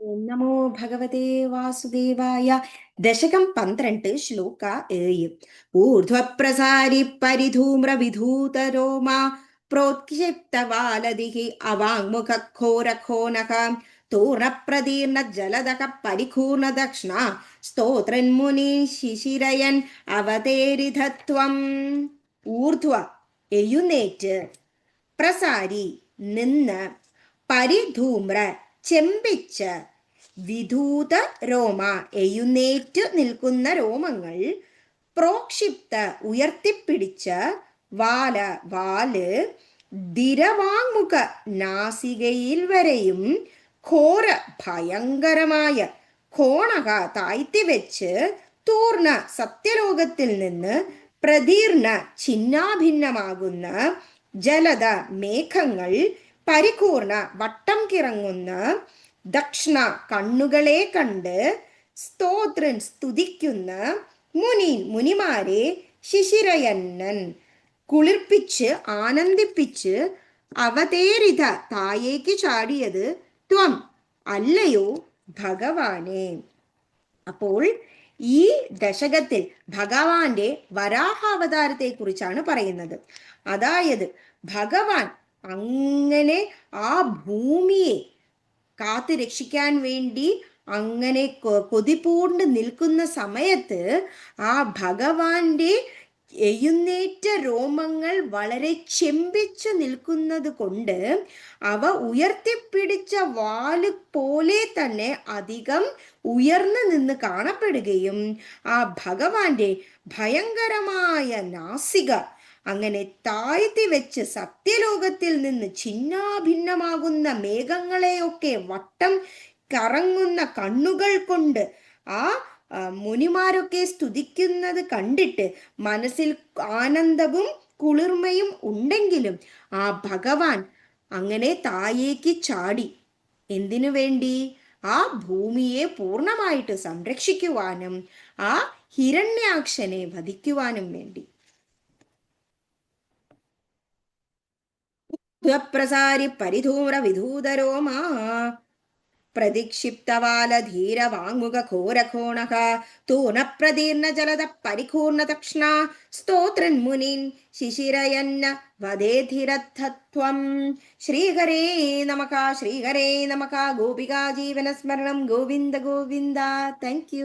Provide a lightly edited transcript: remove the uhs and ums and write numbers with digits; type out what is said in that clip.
ഓം നമോ ഭഗവതേ വാസുദേവായ. ദശകം 12 ശ്ലോക 7. ഊർധ്വപ്രസാരി പരിധൂമ്ര വിധൂതരോമാ പ്രോത്ക്ഷിപ്തവാലദിഹി അവാങ്മുഖഘോരഘോനഃ തൂർണപ്രദീർണ ജലദക പരികൂർണ ദക്ഷ്ണ സ്തോത്രന്മുനി ശിശിരയൻ അവതേരിധത്വം. ഊർധ്വ എഴുന്നേറ്റ്, പ്രസാരി നിന്ന്, പരിധൂമ്ര ചെമ്പിച്ച്, വിധൂത രോമ എഴുന്നേറ്റു നിൽക്കുന്ന രോമങ്ങൾ, പ്രോക്ഷിപ്ത ഉയർത്തിപ്പിടിച്ച്, വാല വാല്, ദിരവാങ്മുഖ നാസികയിൽ വരെയും, ഘോര ഭയങ്കരമായ ഘോണക താഴ്ത്തിവെച്ച്, തൂർണ സത്യലോകത്തിൽ നിന്ന് പ്രതീർണ ഛിന്നാഭിന്നമാകുന്ന ജലത മേഘങ്ങൾ, പരിപൂർണ വട്ടം കിറങ്ങുന്ന ദക്ഷിണ കണ്ണുകളെ കണ്ട്, സ്തോത്രൻ സ്തുതിക്കുന്ന മുനിമാരെ, ശിശിരയന്നൻ കുളിർപ്പിച്ച് ആനന്ദിപ്പിച്ച്, അവതേരിത തായേക്ക് ചാടിയത് ത്വം അല്ലയോ ഭഗവാനെ. അപ്പോൾ ഈ ദശകത്തിൽ ഭഗവാന്റെ വരാഹാവതാരത്തെ കുറിച്ചാണ് പറയുന്നത്. അതായത് ഭഗവാൻ അങ്ങനെ ആ ഭൂമിയെ കാത്തു രക്ഷിക്കാൻ വേണ്ടി അങ്ങനെ കൊതിപൂണ്ട് നിൽക്കുന്ന സമയത്ത് ആ ഭഗവാന്റെ എഴുന്നേറ്റ രോമങ്ങൾ വളരെ ചെമ്പിച്ചു നിൽക്കുന്നത് കൊണ്ട് അവ ഉയർത്തിപ്പിടിച്ച വാല് പോലെ തന്നെ അധികം ഉയർന്നു നിന്ന് കാണപ്പെടുകയും ആ ഭഗവാന്റെ ഭയങ്കരമായ നാസിക അങ്ങനെ താഴ്ത്തി വെച്ച് സത്യലോകത്തിൽ നിന്ന് ഛിന്നാഭിന്നമാകുന്ന മേഘങ്ങളെയൊക്കെ വട്ടം കറങ്ങുന്ന കണ്ണുകൾ കൊണ്ട് ആ മുനിമാരൊക്കെ സ്തുതിക്കുന്നത് കണ്ടിട്ട് മനസ്സിൽ ആനന്ദവും കുളിർമയും ഉണ്ടെങ്കിലും ആ ഭഗവാൻ അങ്ങനെ താഴേക്ക് ചാടി. എന്തിനു വേണ്ടി? ആ ഭൂമിയെ പൂർണ്ണമായിട്ട് സംരക്ഷിക്കുവാനും ആ ഹിരണ്യാക്ഷനെ വധിക്കുവാനും വേണ്ടി. പ്രസാരി പരിധൂമ്ര വിധൂതരോമാ പ്രതിക്ഷിപ്തവാലധീരവാങ്മുഖഘോരഘോണഃ തൂർണപ്രദീർണ ജലദ പരികൂർണ ദക്ഷ്ണ സ്തോത്രൻ മുനിൻ ശിശിരയന്ന വദേധിരഥത്വം. ശ്രീഹരേ നമഃ, ശ്രീഹരേ നമഃ. ഗോപികാ ജീവനസ്മരണം. ഗോവിന്ദ ഗോവിന്ദ. Thank U.